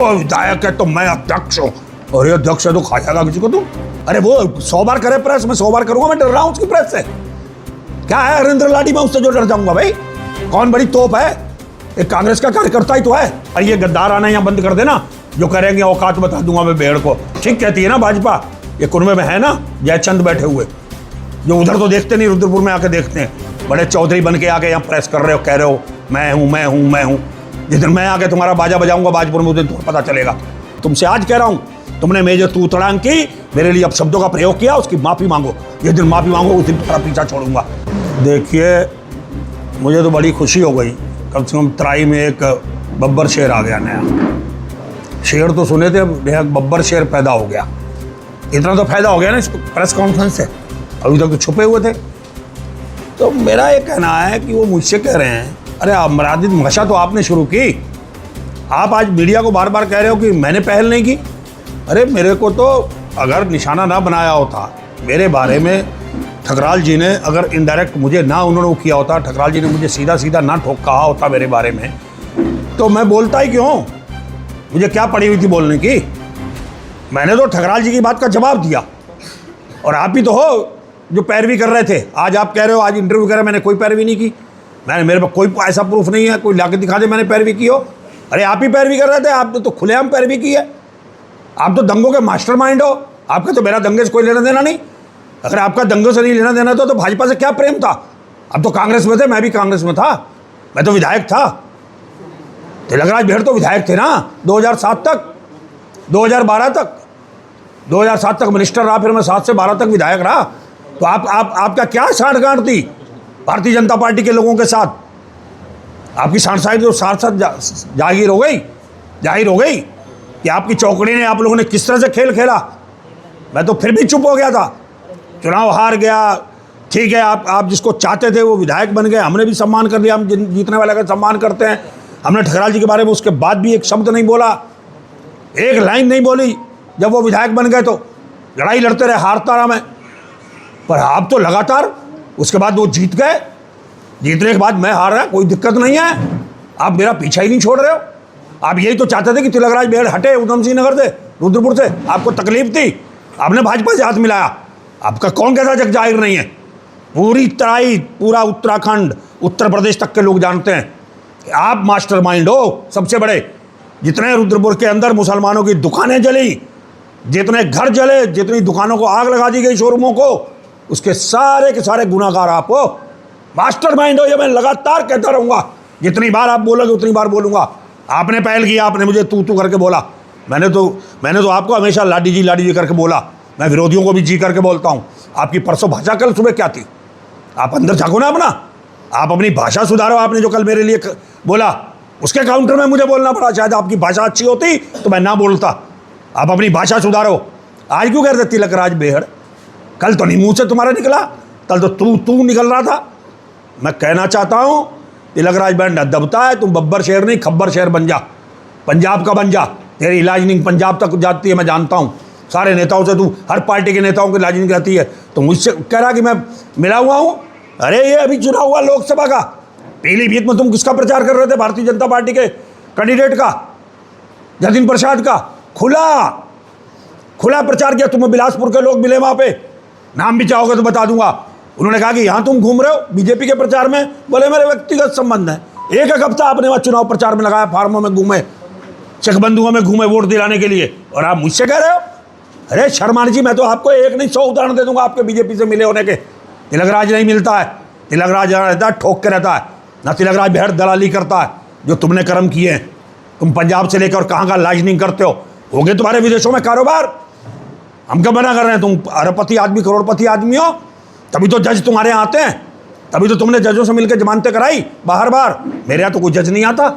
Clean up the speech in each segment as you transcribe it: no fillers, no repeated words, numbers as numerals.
विधायक है तो मैं अध्यक्ष हूँ, और ये अध्यक्ष है तो खा जाएगा किसी को तुम? अरे वो 100 बार करे प्रेस, मैं 100 बार करूंगा? मैं डर रहा हूँ उसकी प्रेस से? क्या है हरिंद्र लाडी में उससे जो डर जाऊंगा? भाई कौन बड़ी तोप है? एक कांग्रेस का कार्यकर्ता ही तो है। और ये गद्दार आना यहाँ बंद कर देना, जो करेंगे औकात बता दूंगा मैं भेड़ को। ठीक कहती है ना भाजपा? ये कुनबे में है ना जयचंद बैठे हुए, जो उधर तो देखते नहीं, रुद्रपुर में आके देखते हैं। बड़े चौधरी बन के आके यहाँ प्रेस कर रहे हो, कह रहे हो मैं हूँ मैं हूँ मैं हूँ। जिस दिन मैं आके तुम्हारा बाजा बजाऊंगा बाजपुर में, उस दिन तुम्हें पता चलेगा। तुमसे आज कह रहा हूँ, तुमने मेजर तू तड़ांग की, मेरे लिए अब शब्दों का प्रयोग किया, उसकी माफ़ी मांगो। जिस दिन माफ़ी मांगो उस दिन तुम्हारा पीछा छोड़ूंगा। देखिए मुझे तो बड़ी खुशी हो गई, कम से कम तराई में एक बब्बर शेर आ गया नया। शेर तो सुने थे, अब बब्बर शेर पैदा हो गया। इतना तो फायदा हो गया ना इस प्रेस कॉन्फ्रेंस से, अभी तक तो छुपे हुए थे। तो मेरा ये कहना है कि वो मुझसे कह रहे हैं, अरे अपराधित भाषा तो आपने शुरू की, आप आज मीडिया को बार बार कह रहे हो कि मैंने पहल नहीं की। अरे मेरे को तो अगर निशाना ना बनाया होता मेरे बारे में, ठकराल जी ने अगर इनडायरेक्ट मुझे ना उन्होंने किया होता, ठकराल जी ने मुझे सीधा सीधा ना ठोक कहा होता मेरे बारे में, तो मैं बोलता ही क्यों? मुझे क्या पड़ी हुई थी बोलने की? मैंने तो ठकराल जी की बात का जवाब दिया, और आप ही तो हो जो पैरवी कर रहे थे। आज आप कह रहे हो, आज इंटरव्यू कर रहे, मैंने कोई पैरवी नहीं की। मैंने, मेरे पास कोई ऐसा प्रूफ नहीं है, कोई लाके दिखा दे मैंने पैरवी की हो। अरे आप ही पैरवी कर रहे थे, आपने तो खुलेआम पैरवी की है। आप तो दंगों के मास्टरमाइंड हो। आपका तो मेरा दंगे से कोई लेना देना नहीं। अगर आपका दंगों से नहीं लेना देना था तो भाजपा से क्या प्रेम था? अब तो कांग्रेस में थे, मैं भी कांग्रेस में था, मैं तो विधायक था। तिलकराज भेड़ तो विधायक थे ना 2007 तक, 2012 तक, 2007 तक मिनिस्टर रहा, फिर मैं 7 से 12 तक विधायक रहा। तो आपका क्या साठगांठ थी भारतीय जनता पार्टी के लोगों के साथ? आपकी सांसारिक जो साथ जाहिर हो गई कि आपकी चौकड़ी ने, आप लोगों ने किस तरह से खेल खेला। मैं तो फिर भी चुप हो गया था। चुनाव हार गया, ठीक है, आप जिसको चाहते थे वो विधायक बन गए, हमने भी सम्मान कर दिया, हम जीतने वाले का सम्मान करते हैं। हमने ठकराल जी के बारे में उसके बाद भी एक शब्द नहीं बोला, एक लाइन नहीं बोली। जब वो विधायक बन गए तो लड़ाई लड़ते रहे, हारता रहा मैं। पर आप तो लगातार, उसके बाद वो जीत गए, जीतने के बाद मैं हार रहा, कोई दिक्कत नहीं है। आप मेरा पीछा ही नहीं छोड़ रहे हो। आप यही तो चाहते थे कि तिलकराज भेड़ हटे उधम सिंह नगर से, रुद्रपुर से। आपको तकलीफ थी, आपने भाजपा से हाथ मिलाया। आपका कौन कहता जग जाहिर नहीं है? पूरी तराई, पूरा उत्तराखंड, उत्तर प्रदेश तक के लोग जानते हैं कि आप मास्टरमाइंड हो सबसे बड़े। जितने रुद्रपुर के अंदर मुसलमानों की दुकानें जली, जितने घर जले, जितनी दुकानों को आग लगा दी गई, शोरूमों को, उसके सारे के सारे गुनाहगार आप हो, मास्टरमाइंड हो। ये मैं लगातार कहता रहूँगा, जितनी बार आप बोलोगे उतनी बार बोलूँगा। आपने पहल किया, आपने मुझे तू करके बोला। मैंने तो आपको हमेशा लाडी जी करके बोला। मैं विरोधियों को भी जी करके बोलता हूँ। आपकी परसों भाषा कल सुबह क्या थी? आप अंदर झाँको ना अपना, आप अपनी भाषा सुधारो। आपने जो कल मेरे लिए बोला उसके काउंटर में मुझे बोलना पड़ा। शायद आपकी भाषा अच्छी होती तो मैं ना बोलता। आप अपनी भाषा सुधारो। आज क्यों कह रहे तिलकराज भेड़? कल तो नहीं मुँह से तुम्हारा निकला, कल तो तू निकल रहा था। मैं कहना चाहता हूँ तिलकराज भेड़ दबता है, तुम बब्बर शेर नहीं खब्बर शेर बन जा, पंजाब का बन जा। तेरी इलाजनिंग पंजाब तक जाती है, मैं जानता हूँ। सारे नेताओं से, तू हर पार्टी के नेताओं की इलाजनिंग रहती है। तो मुझसे कह रहा कि मैं मिला हुआ हूँ। अरे ये अभी चुनाव हुआ लोकसभा का, पीलीभीत में तुम किसका प्रचार कर रहे थे? भारतीय जनता पार्टी के कैंडिडेट का, जतिन प्रसाद का। खुला प्रचार किया। तुम्हें बिलासपुर के लोग मिले वहाँ पे, नाम भी चाहोगे तो बता दूंगा। उन्होंने कहा कि यहाँ तुम घूम रहे हो बीजेपी के प्रचार में। बोले मेरे व्यक्तिगत संबंध है। एक हफ्ता आपने वहाँ चुनाव प्रचार में लगाया, फार्मों में घूमे, चकबंधुओं में घूमे वोट दिलाने के लिए, और आप मुझसे कह रहे हो? अरे शर्मानी जी, मैं तो आपको एक नहीं 100 उदाहरण दे दूंगा आपके बीजेपी से मिले होने के। तिलकराज नहीं मिलता है, तिलकराज रहता है ठोक के रहता है ना। तिलकराज भेड़ दलाली करता है, जो तुमने कर्म किए हैं। तुम पंजाब से लेकर कहाँ का लाइजनिंग करते हो गए तुम्हारे विदेशों में कारोबार। हम क्या मना कर रहे हैं? तुम अरबपति आदमी, करोड़पति आदमी हो, तभी तो जज तुम्हारे यहाँ आते हैं, तभी तो तुमने जजों से मिलकर जमानतें कराई बार। मेरे यहाँ तो कोई जज नहीं आता,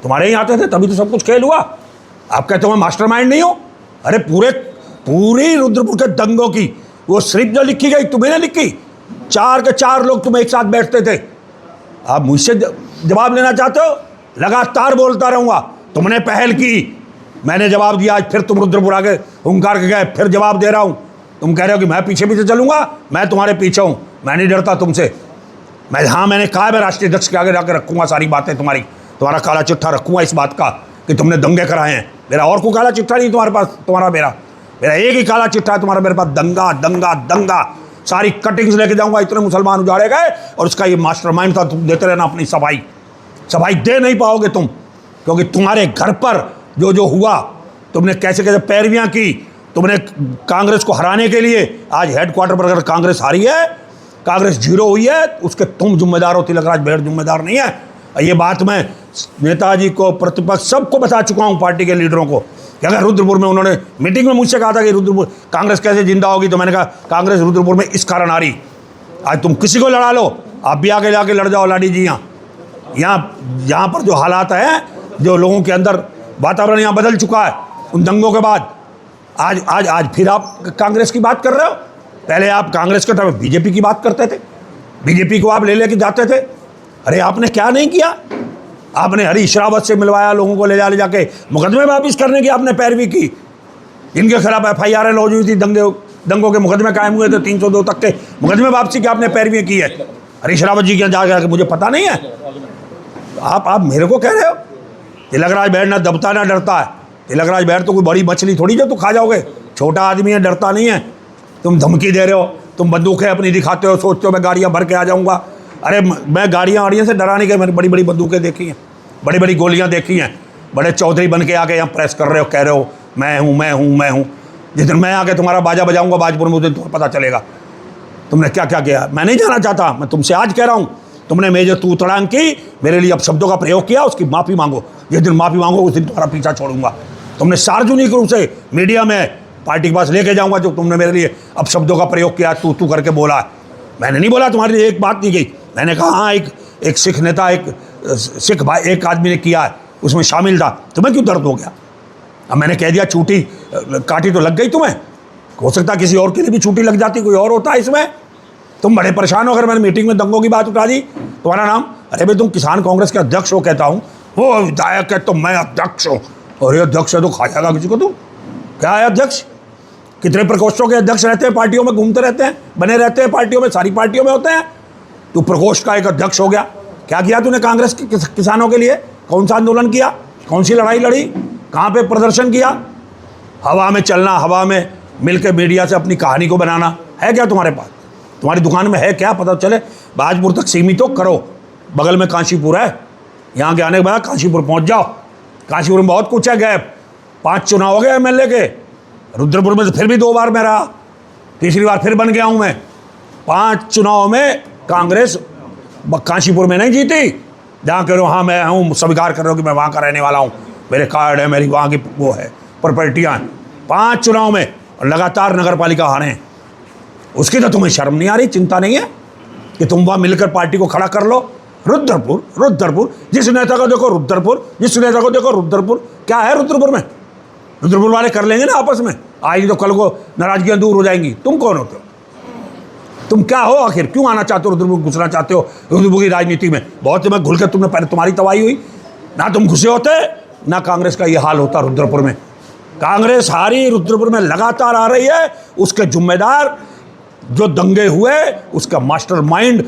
तुम्हारे यहाँ आते थे, तभी तो सब कुछ खेल हुआ। आप कहते हो मैं मास्टरमाइंड नहीं हो? अरे पूरी रुद्रपुर के दंगों की वो स्क्रिप्ट जो लिखी गई तुम्हें लिखी। 4 के 4 लोग तुम एक साथ बैठते थे। आप मुझसे जवाब लेना चाहते हो? लगातार बोलता रहूँगा। तुमने पहल की, मैंने जवाब दिया। आज फिर तुम रुद्रपुर आगे हुंकार के गए, फिर जवाब दे रहा हूँ। तुम कह रहे हो कि मैं पीछे चलूँगा, मैं तुम्हारे पीछे हूँ। मैं नहीं डरता तुमसे। मैंने कहा मैं राष्ट्रीय अध्यक्ष के आगे जाकर रखूँगा सारी बातें, तुम्हारा काला चिट्ठा रखूँगा इस बात का कि तुमने दंगे कराए हैं। मेरा और कोई काला चिट्ठा नहीं तुम्हारे पास, तुम्हारा मेरा मेरा एक ही काला चिट्ठा है तुम्हारा मेरे पास, दंगा दंगा दंगा। सारी कटिंग्स लेके जाऊंगा, इतने मुसलमान उजाड़े गए और उसका ये मास्टरमाइंड था। तुम देते रहना अपनी सफाई दे नहीं पाओगे तुम, क्योंकि तुम्हारे घर पर जो जो हुआ, तुमने कैसे कैसे पैरवियां की, तुमने कांग्रेस को हराने के लिए। आज हेडक्वार्टर पर अगर कांग्रेस हारी है, कांग्रेस जीरो हुई है, उसके तुम जिम्मेदार हो, तिलकराज बेहड़ जिम्मेदार नहीं है। ये बात मैं नेताजी को, प्रतिपक्ष सबको बता चुका हूँ, पार्टी के लीडरों को, कि अगर रुद्रपुर में उन्होंने मीटिंग में मुझसे कहा था कि रुद्रपुर कांग्रेस कैसे जिंदा होगी, तो मैंने कहा कांग्रेस रुद्रपुर में इस कारण आ रही। आज तुम किसी को लड़ा लो, आप भी आगे जाके लड़ जाओ लाडी जी। यहाँ पर जो हालात हैं, जो लोगों के अंदर वातावरण यहाँ बदल चुका है उन दंगों के बाद, आज फिर आप कांग्रेस की बात कर रहे हो। पहले आप कांग्रेस के टाइम बीजेपी की बात करते थे, बीजेपी को आप ले लेके जाते थे। अरे आपने क्या नहीं किया, आपने हरीश रावत से मिलवाया, लोगों को ले जाके मुकदमे वापिस करने की आपने पैरवी की। जिनके खिलाफ FIR लॉन्च हुई थी, दंगों के मुकदमे कायम हुए थे, 302 तक के मुकदमे वापसी की आपने पैरवी की है हरीश रावत जी के यहाँ जाके, मुझे पता नहीं है। आप मेरे को कह रहे हो तिलकराज बेहड़ ना दबता ना डरता है। तिलकराज बेहड़ तो कोई बड़ी मछली थोड़ी जो तू खा जाओगे, छोटा आदमी है, डरता नहीं है। तुम धमकी दे रहे हो, तुम बंदूकें अपनी दिखाते हो, सोचते हो मैं गाड़ियाँ भर के आ जाऊँगा। अरे मैं गाड़ियाँ से डराने के, मैंने बड़ी बड़ी बंदूकें देखी हैं, बड़ी बड़ी गोलियाँ देखी हैं। बड़े चौधरी बन के आके यहाँ प्रेस कर रहे हो, कह रहे हो मैं हूँ। जिस दिन मैं आके तुम्हारा बाजा बजाऊँगा बाजपुर में, उस दिन तुम्हें पता चलेगा तुमने क्या क्या किया। मैं नहीं जाना चाहता, मैं तुमसे आज कह रहा हूँ, तुमने मेजर तू तड़ांग की, मेरे लिए अब शब्दों का प्रयोग किया, उसकी माफ़ी मांगो। जिस दिन माफ़ी मांगो उस दिन तुम्हारा पीछा छोड़ूंगा। तुमने सार्वजनिक रूप से मीडिया में पार्टी के पास लेके जाऊंगा जो तुमने मेरे लिए अब शब्दों का प्रयोग किया, तू करके बोला है। मैंने नहीं बोला, तुम्हारे लिए एक बात नहीं गई। मैंने कहा हाँ, एक सिख नेता, एक सिख भाई, एक आदमी ने किया है, उसमें शामिल था। तुम्हें क्यों दर्द हो गया? अब मैंने कह दिया, चूटी काटी तो लग गई तुम्हें। हो सकता किसी और के लिए भी चूटी लग जाती, कोई और होता है इसमें। तुम बड़े परेशान हो। अगर मैंने मीटिंग में दंगों की बात उठा दी, तुम्हारा नाम, अरे भाई तुम किसान कांग्रेस के अध्यक्ष हो, कहता हूँ, वो विधायक है तो मैं अध्यक्ष हूँ। और ये अध्यक्ष है तो खाएगा किसी को? तुम क्या है अध्यक्ष? कितने प्रकोष्ठों के अध्यक्ष रहते हैं, पार्टियों में घूमते रहते हैं, बने रहते हैं पार्टियों में, सारी पार्टियों में होते हैं। तू प्रकोष्ठ का एक अध्यक्ष हो गया। क्या किया तूने कांग्रेस के किसानों के लिए? कौन सा आंदोलन किया? कौन सी लड़ाई लड़ी? कहाँ पे प्रदर्शन किया? हवा में चलना, हवा में मिलकर मीडिया से अपनी कहानी को बनाना है क्या तुम्हारे पास? तुम्हारी दुकान में है क्या? पता चले। बाजपुर तक सीमित तो करो, बगल में काशीपुर है, यहाँ के आने के बाद काशीपुर पहुँच जाओ। काशीपुर में बहुत कुछ है, गैप 5 चुनाव हो गए MLA के। रुद्रपुर में तो फिर भी 2 बार मैं रहा, तीसरी बार फिर बन गया हूँ मैं। 5 चुनाव में कांग्रेस काशीपुर में नहीं जीती। जहाँ कह रहे हो हाँ मैं हूँ, स्वीकार कर रहे हो कि मैं वहाँ का रहने वाला हूँ, मेरे कार्ड है, मेरी वहाँ की वो है, प्रॉपर्टियाँ हैं। 5 चुनाव में लगातार नगर पालिका हारे हैं। उसकी तो तुम्हें शर्म नहीं आ रही, चिंता नहीं है कि तुम वहाँ मिलकर पार्टी को खड़ा कर लो? रुद्रपुर, जिस नेता को देखो रुद्रपुर, जिस नेता को देखो रुद्रपुर। क्या है रुद्रपुर में? रुद्रपुर वाले कर लेंगे ना आपस में, आज तो कल को नाराजगियाँ दूर हो जाएंगी। तुम कौन होते हो? तुम क्या हो आखिर? क्यों आना चाहते हो रुद्रपुर, घुसना चाहते हो रुद्रपुर की राजनीति में? बहुत समय घुल कर तुमने, पहले तुम्हारी तबाही हुई ना, तुम घुसे होते ना कांग्रेस का ये हाल होता रुद्रपुर में। कांग्रेस हारी, रुद्रपुर में लगातार आ रही है। उसके जिम्मेदार जो दंगे हुए, उसका मास्टरमाइंड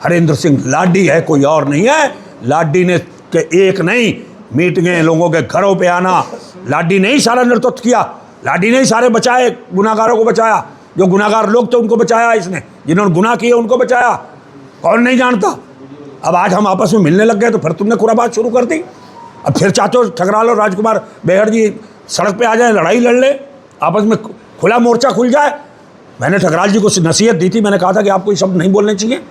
हरेंद्र सिंह लाडी है, कोई और नहीं है। लाडी ने के एक नहीं, मीटिंगें, लोगों के घरों पे आना, लाडी ने ही सारा नेतृत्व किया। लाडी ने ही सारे बचाए, गुनाहगारों को बचाया। जो गुनाहगार लोग थे उनको बचाया इसने, जिन्होंने गुनाह किए उनको बचाया। कौन नहीं जानता? अब आज हम आपस में मिलने लग गए तो फिर तुमने पूरा बात शुरू कर दी। अब फिर चाहते हो ठकराल और राजकुमार बेहड़ जी सड़क पे आ जाए, लड़ाई लड़ ले, आपस में खुला मोर्चा खुल जाए। मैंने ठकराल जी को नसीहत दी थी, मैंने कहा था कि आपको ये शब्द नहीं बोलने चाहिए।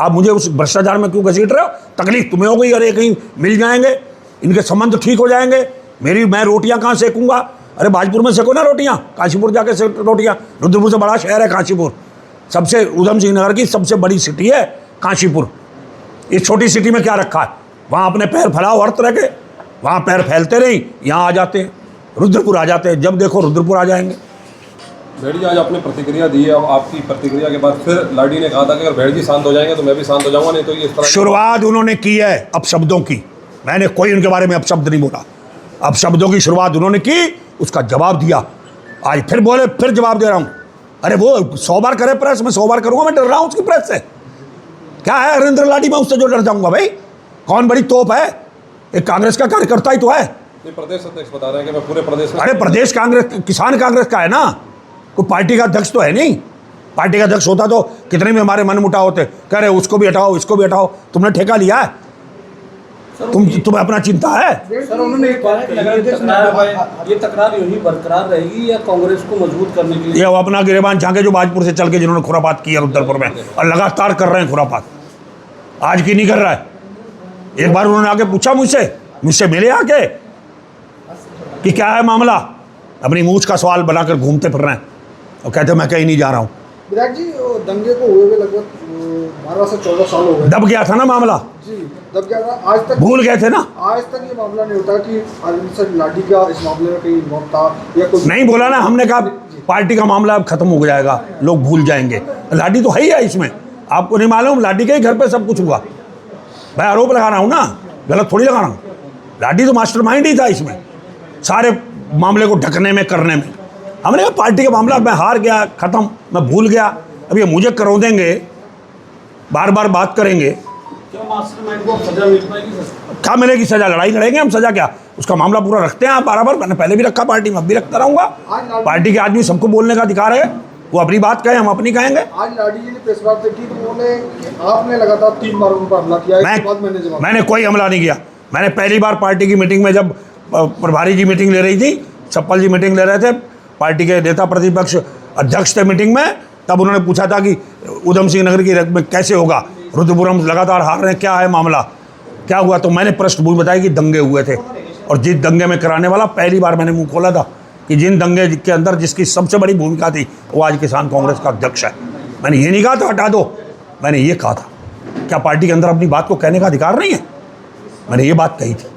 आप मुझे उस भ्रष्टाचार में क्यों घसीट रहे हो? तकलीफ तुम्हें हो गई और ये कहीं मिल जाएंगे, इनके संबंध ठीक हो जाएंगे। मैं रोटियां कहाँ सेकूंगा? अरे बाजपुर में सेको ना रोटियां, काशीपुर जाके सेक रोटियां। रुद्रपुर से बड़ा शहर है काशीपुर, सबसे उधम सिंह नगर की सबसे बड़ी सिटी है काशीपुर। इस छोटी सिटी में क्या रखा है? वहाँ अपने पैर फैलाओ हर तरह के, वहाँ पैर फैलते नहीं, यहाँ आ जाते हैं, रुद्रपुर आ जाते हैं। जब देखो रुद्रपुर आ जाएंगे। बेहड़ जी आज आपने प्रतिक्रिया दी है, अब आपकी प्रतिक्रिया के बाद फिर लाडी ने कहा था कि अगर बेहड़ जी शांत हो जाएंगे तो मैं भी शांत हो जाऊंगा, नहीं तो ये इस तरह। शुरुआत उन्होंने की है अपशब्दों की, मैंने कोई उनके बारे में अपशब्द नहीं बोला। अपशब्दों की शुरुआत उन्होंने की, उसका जवाब दिया। आज फिर बोले, फिर जवाब दे रहा हूँ। अरे वो 100 बार करे प्रेस, मैं 100 बार करूँगा? मैं डर रहा हूँ उसकी प्रेस से? क्या है हरेंद्र लाडी, मैं उससे जो डर जाऊँगा? भाई कौन बड़ी तोप है? एक कांग्रेस का कार्यकर्ता ही तो है, ये प्रदेश अध्यक्ष बता रहे हैं कि मैं पूरे प्रदेश में। अरे प्रदेश कांग्रेस, किसान कांग्रेस का है ना, कोई पार्टी का अध्यक्ष तो है नहीं। पार्टी का अध्यक्ष होता तो कितने भी हमारे मन मुटाव होते, कह रहे उसको भी हटाओ, इसको भी हटाओ। तुमने ठेका लिया है, तुम्हें अपना चिंता है। सर उन्होंने एक बात कही, ये तकरार यूं ही बरकरार रहेगी या कांग्रेस को मजबूत करने के लिए? ये वो अपना गिरेबान झांके जो बाजपुर से चल के जिन्होंने खुरापात की है रुद्रपुर में, और लगातार कर रहे हैं खुरापात, आज की नहीं कर रहा है। एक बार उन्होंने आके पूछा मुझसे मिले आके कि क्या है मामला, अपनी मूछ का सवाल बनाकर घूमते फिर रहे हैं और कहते मैं कहीं नहीं जा रहा हूँ। विधायक जी, दंगे को हुए लगभग 12 से 14 साल हो गए। दब गया था ना मामला जी, दब गया था। आज तक भूल गए थे ना। आज तक ये मामला नहीं होता कि अरविंद सर लाठी का इस मामले में कहीं इन्वॉल्व था या कुछ नहीं बोला ना हमने, कहा पार्टी का मामला अब खत्म हो जाएगा, लोग भूल जाएंगे। लाठी तो है ही है इसमें, आपको नहीं मालूम? लाठी के ही घर पे सब कुछ हुआ। मैं आरोप लगा रहा हूँ ना, गलत थोड़ी लगा रहा हूँ। लाठी तो मास्टरमाइंड ही था इसमें, सारे मामले को ढकने में, करने में। हमने कहा पार्टी का मामला, मैं हार गया, खत्म, मैं भूल गया, अब ये मुझे करो देंगे, बार बार बात करेंगे। क्या मास्टरमाइंड को सजा मिल पाएगी सर? क्या मिलेगी सजा? लड़ाई लड़ेंगे हम, सजा क्या? उसका मामला पूरा रखते हैं आप बराबर। मैंने पहले भी रखा पार्टी में, अब भी रखता रहूंगा। पार्टी के आदमी सबको बोलने का अधिकार है, वो अपनी बात कहें, हम अपनी कहेंगे। आज लाठी जी ने प्रेस वार्ता की तो बोले कि आपने लगातार 3 बार उन पर हमला किया, इसके बाद मैंने जवाब। मैंने कोई हमला नहीं किया। मैंने पहली बार पार्टी की मीटिंग में, जब प्रभारी जी मीटिंग ले रही थी, चप्पल जी मीटिंग ले रहे थे, पार्टी के नेता प्रतिपक्ष अध्यक्ष थे मीटिंग में, तब उन्होंने पूछा था कि उधम सिंह नगर की में कैसे होगा, रुद्रपुरम लगातार हार रहे हैं, क्या है मामला, क्या हुआ? तो मैंने पृष्ठभूमि बताई कि दंगे हुए थे, और जिस दंगे में कराने वाला, पहली बार मैंने मुंह खोला था कि जिन दंगे के अंदर जिसकी सबसे बड़ी भूमिका थी वो आज किसान कांग्रेस का अध्यक्ष है। मैंने ये नहीं कहा था हटा दो, मैंने ये कहा था। क्या पार्टी के अंदर अपनी बात को कहने का अधिकार नहीं है? मैंने ये बात कही थी।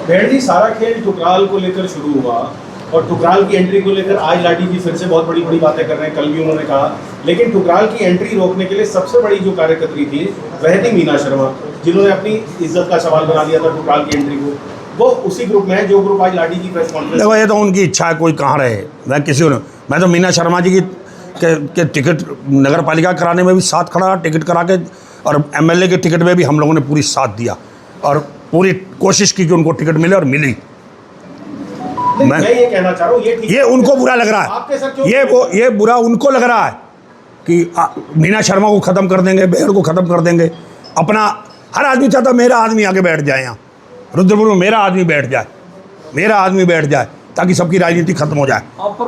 भेड़ जी, सारा खेल ठुकराल को लेकर शुरू हुआ और ठुकराल की एंट्री को लेकर आज लाठी जी फिर से बहुत बड़ी बड़ी बातें कर रहे हैं, कल भी उन्होंने कहा। लेकिन ठुकराल की एंट्री रोकने के लिए सबसे बड़ी जो कार्यकर्त्री थी वह थी मीना शर्मा, जिन्होंने अपनी इज्जत का सवाल बना दिया था ठुकराल की एंट्री को। वो उसी ग्रुप में है जो ग्रुप आज लाठी की प्रेस कॉन्फ्रेंस। देखो, ये तो उनकी इच्छा है, कोई कहाँ रहे। मैं तो मीना शर्मा जी के टिकट नगर पालिका कराने में भी साथ खड़ा, टिकट करा के, और एमएलए के टिकट में भी हम लोगों ने पूरी साथ दिया और पूरी कोशिश की कि उनको टिकट मिले, और मिली। मैं ये कहना चाह रहा हूँ, ये उनको बुरा लग रहा आपके साथ है, क्यों? ये बुरा उनको लग रहा है कि मीना शर्मा को ख़त्म कर देंगे, बेहड़ को ख़त्म कर देंगे। अपना हर आदमी चाहता मेरा आदमी आके बैठ जाए, यहाँ रुद्रपुर में मेरा आदमी बैठ जाए, मेरा आदमी बैठ जाए, ताकि सबकी राजनीति खत्म हो जाए,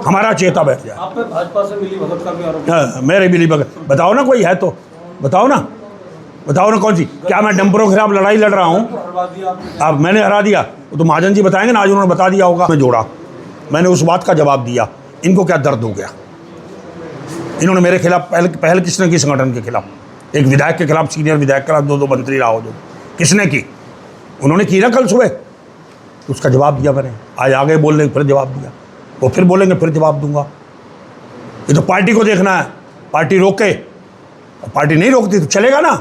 हमारा चेता बैठ जाए। आप पे भाजपा से मिली भगत का भी आरोप? हाँ, मेरे मिली भगत। बताओ ना कोई है तो बताओ ना, बताओ ना कौन सी। क्या मैं डंपरों के खिलाफ लड़ाई लड़ रहा हूँ? अब मैंने हरा दिया, वो तो महाजन जी बताएंगे ना, आज उन्होंने बता दिया होगा। मैं जोड़ा, मैंने उस बात का जवाब दिया। इनको क्या दर्द हो गया? इन्होंने मेरे खिलाफ पहल किसने की? संगठन के खिलाफ, एक विधायक के खिलाफ, सीनियर विधायक के खिलाफ 2 मंत्री रहा हो, जो किसने की? उन्होंने की ना कल सुबह, उसका जवाब दिया मैंने। आज आगे बोलने फिर जवाब दिया, वो फिर बोलेंगे फिर जवाब दूंगा। ये तो पार्टी को देखना है, पार्टी रोके, पार्टी नहीं रोकती तो चलेगा ना।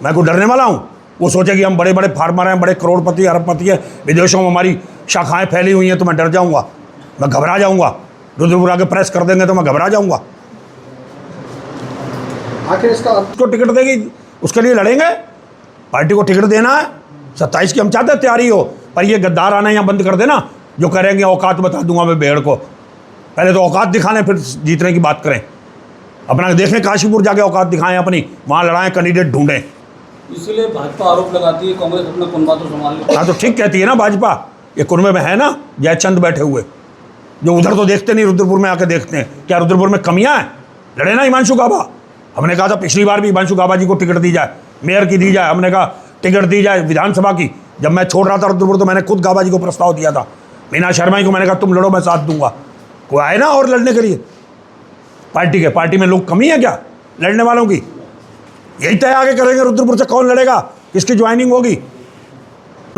मैं कोई डरने वाला हूँ? वो सोचे कि हम बड़े बड़े फार्मर हैं, बड़े करोड़पति अरबपति हैं, विदेशों में हमारी शाखाएं फैली हुई हैं, तो मैं डर जाऊँगा, मैं घबरा जाऊँगा। रुद्रपुर आके प्रेस कर देंगे तो मैं घबरा जाऊँगा। आखिर इसका उसको टिकट देगी, उसके लिए लड़ेंगे। पार्टी को टिकट देना है, 27 की हम चाहते हैं तैयारी हो, पर ये गद्दार आना यहाँ बंद कर देना, जो करेंगे औकात बता दूंगा मैं बेहड़ को। पहले तो औकात दिखाने, फिर जीतने की बात करें। अपना देखें, काशीपुर जाके औकात दिखाएं अपनी, वहाँ लड़ाएं, कैंडिडेट ढूंढें। इसीलिए भाजपा आरोप लगाती है कांग्रेस अपना कुनबा तो संभाल ले। हाँ, तो ठीक कहती है ना भाजपा। ये कुनबे में है ना जयचंद बैठे हुए, जो उधर तो देखते नहीं, रुद्रपुर में आके देखते हैं। क्या रुद्रपुर में कमियाँ हैं? लड़े ना हिमांशु गाबा। हमने कहा था पिछली बार भी हिमांशु गाबा जी को टिकट दी जाए, मेयर की दी जाए, हमने कहा टिकट दी जाए विधानसभा की। जब मैं छोड़ रहा था रुद्रपुर तो मैंने खुद गाबा जी को प्रस्ताव दिया था, मीना शर्मा जी को। मैंने कहा तुम लड़ो, मैं साथ दूंगा। कोई आए ना और लड़ने के लिए। पार्टी में लोग कमी है क्या लड़ने वालों की? यही तय आगे करेंगे रुद्रपुर से कौन लड़ेगा, किसकी ज्वाइनिंग होगी।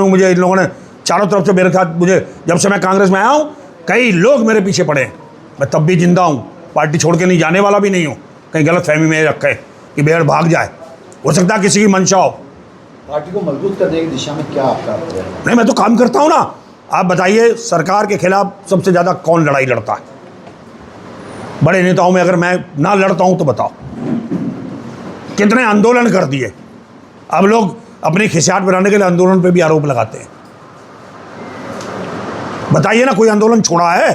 मुझे इन लोगों ने चारों तरफ से मेरे साथ, मुझे जब से मैं कांग्रेस में आया हूँ, कई लोग मेरे पीछे पड़े हैं। मैं तब भी जिंदा हूँ, पार्टी छोड़ के नहीं जाने वाला भी नहीं हूँ। कहीं गलत फहमी में रखे कि बेहड़ भाग जाए, हो सकता है किसी की मंशा हो। पार्टी को मजबूत करने की दिशा में क्या आपका? नहीं, मैं तो काम करता हूँ ना। आप बताइए, सरकार के खिलाफ सबसे ज़्यादा कौन लड़ाई लड़ता है? बड़े नेताओं में अगर मैं ना लड़ता हूँ तो बताओ, कितने आंदोलन कर दिए। अब लोग अपनी खिसियात बनाने के लिए आंदोलन पे भी आरोप लगाते हैं। बताइए ना, कोई आंदोलन छोड़ा है?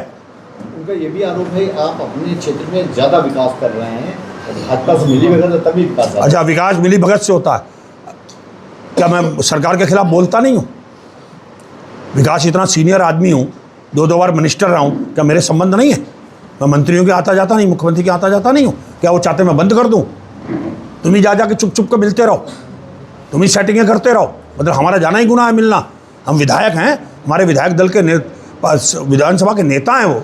उनका ये भी आरोप है आप अपने क्षेत्र में ज़्यादा विकास कर रहे हैं, भाजपा से मिली भगत है तभी विकास ज़्यादा। अच्छा, विकास मिली भगत से होता है क्या? मैं सरकार के खिलाफ बोलता नहीं हूँ। विकास इतना सीनियर आदमी हूँ, 2 बार मिनिस्टर रहा हूँ, क्या मेरे संबंध नहीं है? मैं मंत्रियों के आता जाता नहीं, मुख्यमंत्री के आता जाता नहीं हूँ। क्या वो चाहते मैं बंद कर दूँ? तुम ही जा के चुप चुप के मिलते रहो, तुम ही सेटिंगें करते रहो, मतलब हमारा जाना ही गुनाह है मिलना? हम विधायक हैं, हमारे विधायक दल के विधानसभा के नेता हैं वो।